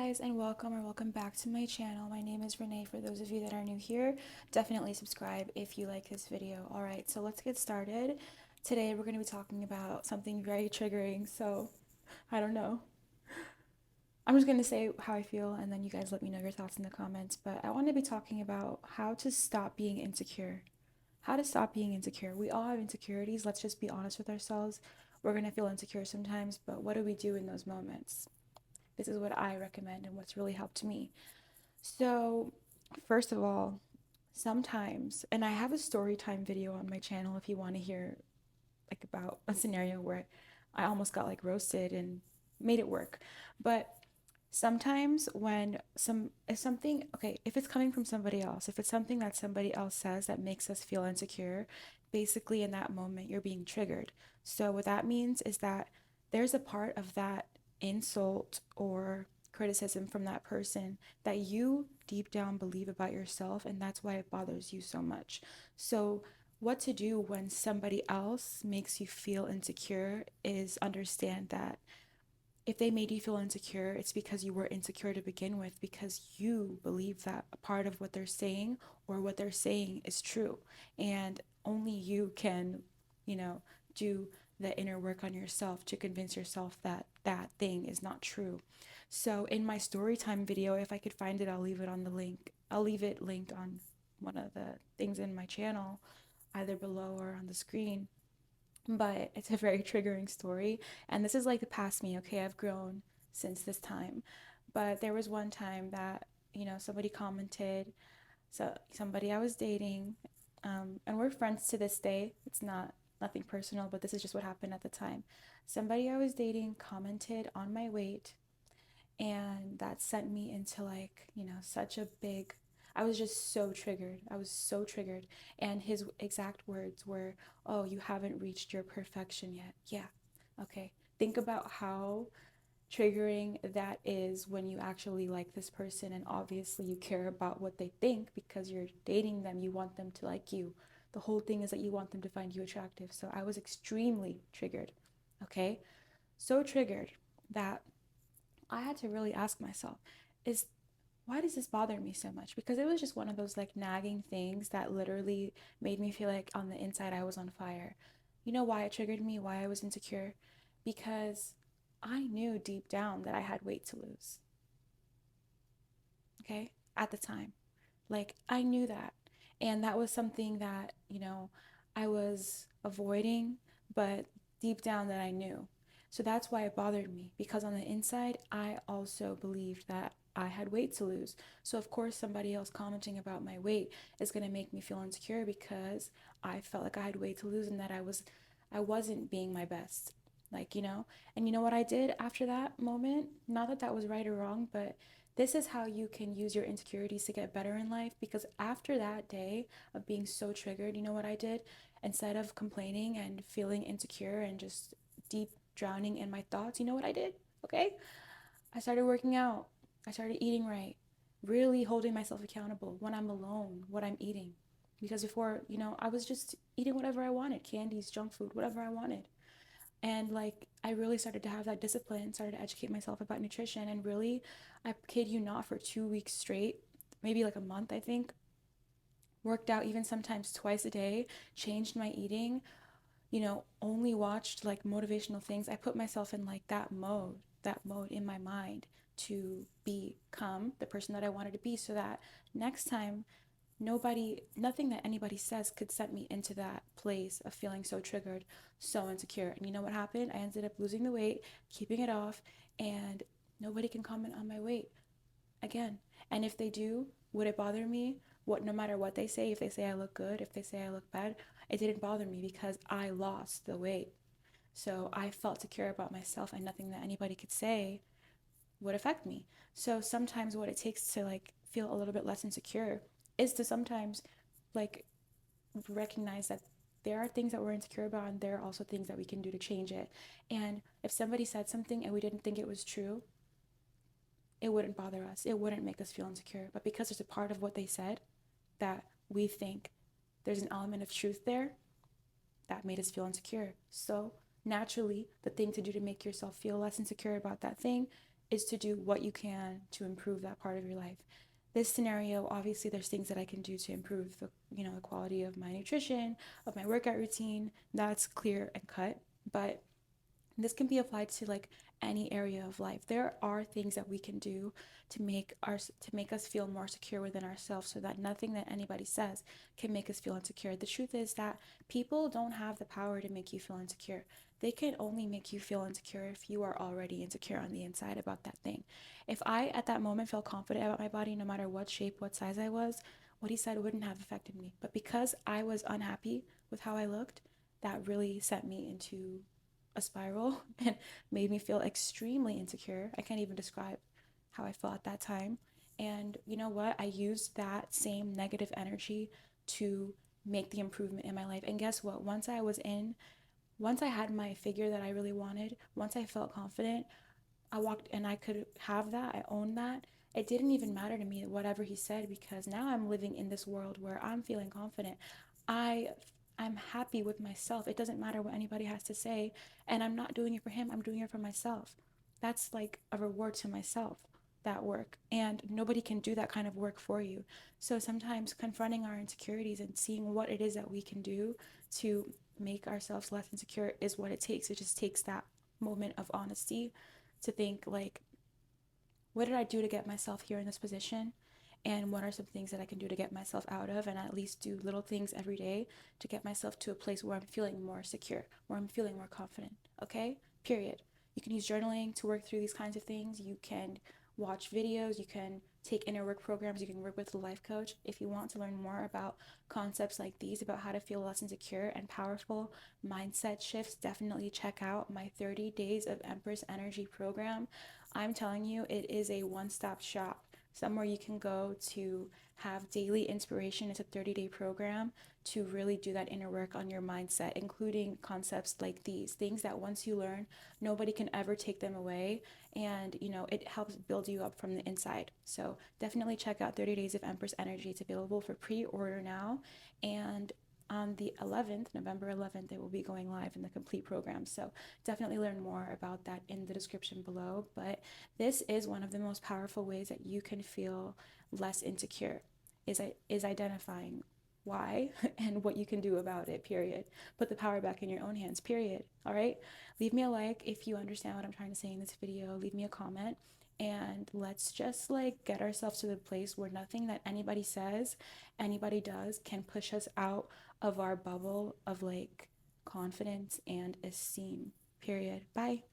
guys, and welcome back to my channel. My name is Renee. For those of you that are new here, definitely subscribe if you like this video. Alright, so let's get started. Today we're going to be talking about something very triggering, so I don't know. I'm just going to say how I feel and then you guys let me know your thoughts in the comments, but I want to be talking about how to stop being insecure. How to stop being insecure. We all have insecurities. Let's just be honest with ourselves. We're going to feel insecure sometimes, but what do we do in those moments? This is what I recommend and what's really helped me. So, first of all, sometimes, and I have a story time video on my channel if you want to hear like about a scenario where I almost got like roasted and made it work. But sometimes when if something, okay, if it's coming from somebody else, if it's something that somebody else says that makes us feel insecure, basically in that moment you're being triggered. So what that means is that there's a part of that insult or criticism from that person that you deep down believe about yourself, and that's why it bothers you so much. So what to do when somebody else makes you feel insecure is understand that if they made you feel insecure, it's because you were insecure to begin with, because you believe that a part of what they're saying or what they're saying is true. And only you can, you know, do the inner work on yourself to convince yourself that that thing is not true. So in my story time video, if I could find it, I'll leave it on the link. I'll leave it linked on one of the things in my channel, either below or on the screen, but it's a very triggering story. And this is like the past me, okay? I've grown since this time. But there was one time that, somebody commented, so somebody I was dating, and we're friends to this day. It's not nothing personal, but this is just what happened at the time. Somebody I was dating commented on my weight, and that sent me into like, such a big, I was just so triggered. I was so triggered. And his exact words were, "Oh, you haven't reached your perfection yet." Yeah. Okay. Think about how triggering that is when you actually like this person and obviously you care about what they think because you're dating them. You want them to like you. The whole thing is that you want them to find you attractive. So I was extremely triggered. Okay. So triggered that I had to really ask myself, is why does this bother me so much? Because it was just one of those like nagging things that literally made me feel like on the inside I was on fire. You know why it triggered me, why I was insecure? Because I knew deep down that I had weight to lose, okay? At the time. Like I knew that. And that was something that, I was avoiding, but deep down that I knew. So that's why it bothered me, because on the inside, I also believed that I had weight to lose. So of course, somebody else commenting about my weight is going to make me feel insecure because I felt like I had weight to lose and that I wasn't being my best. Like, and you know what I did after that moment? Not that that was right or wrong, but this is how you can use your insecurities to get better in life, because after that day of being so triggered, you know what I did? Instead of complaining and feeling insecure and just deep drowning in my thoughts, you know what I did? Okay? I started working out. I started eating right. Really holding myself accountable when I'm alone, what I'm eating. Because before, I was just eating whatever I wanted, candies, junk food, whatever I wanted. And like I really started to have that discipline, started to educate myself about nutrition, and really, I kid you not, for 2 weeks straight, maybe like a month, I think, worked out even sometimes twice a day, changed my eating, only watched like motivational things. I put myself in like that mode in my mind to become the person that I wanted to be, so that next time nothing that anybody says could set me into that place of feeling so triggered, so insecure. And you know what happened? I ended up losing the weight, keeping it off, and nobody can comment on my weight again. And if they do, would it bother me? What, no matter what they say, if they say I look good, if they say I look bad, it didn't bother me because I lost the weight. So I felt secure about myself, and nothing that anybody could say would affect me. So sometimes what it takes to like feel a little bit less insecure is to sometimes like recognize that there are things that we're insecure about and there are also things that we can do to change it. And if somebody said something and we didn't think it was true, it wouldn't bother us. It wouldn't make us feel insecure. But because there's a part of what they said that we think there's an element of truth there, that made us feel insecure. So naturally, the thing to do to make yourself feel less insecure about that thing is to do what you can to improve that part of your life. This scenario, obviously there's things that I can do to improve the quality of my nutrition, of my workout routine. That's clear and cut. But this can be applied to like any area of life. There are things that we can do to make us feel more secure within ourselves, so that nothing that anybody says can make us feel insecure. The truth is that people don't have the power to make you feel insecure. They can only make you feel insecure if you are already insecure on the inside about that thing. If I at that moment felt confident about my body, no matter what shape, what size I was, what he said wouldn't have affected me. But because I was unhappy with how I looked, that really set me into a spiral and made me feel extremely insecure. I can't even describe how I felt at that time. And you know what? I used that same negative energy to make the improvement in my life. And guess what? Once I had my figure that I really wanted, once I felt confident, I walked and I could have that. I owned that. It didn't even matter to me whatever he said, because now I'm living in this world where I'm feeling confident. I I'm happy with myself. It doesn't matter what anybody has to say, and I'm not doing it for him. I'm doing it for myself. That's like a reward to myself, that work. And nobody can do that kind of work for you. So sometimes confronting our insecurities and seeing what it is that we can do to make ourselves less insecure is what it takes. It just takes that moment of honesty to think like, what did I do to get myself here in this position? And what are some things that I can do to get myself out of, and at least do little things every day to get myself to a place where I'm feeling more secure, where I'm feeling more confident. Okay? Period. You can use journaling to work through these kinds of things. You can watch videos, you can take inner work programs, you can work with a life coach. If you want to learn more about concepts like these, about how to feel less insecure and powerful mindset shifts, definitely check out my 30 days of Empress Energy program. I'm telling you, it is a one-stop shop, somewhere you can go to have daily inspiration. It's a 30-day program to really do that inner work on your mindset, including concepts like these things that once you learn, nobody can ever take them away. And it helps build you up from the inside. So definitely check out 30 Days of Empress Energy. It's available for pre-order now. And on the 11th, November 11th, it will be going live in the complete program. So definitely learn more about that in the description below. But this is one of the most powerful ways that you can feel less insecure, is identifying why and what you can do about it, period. Put the power back in your own hands, period. All right? Leave me a like if you understand what I'm trying to say in this video. Leave me a comment, and let's just like get ourselves to the place where nothing that anybody says, anybody does, can push us out of our bubble of like confidence and esteem, period. Bye.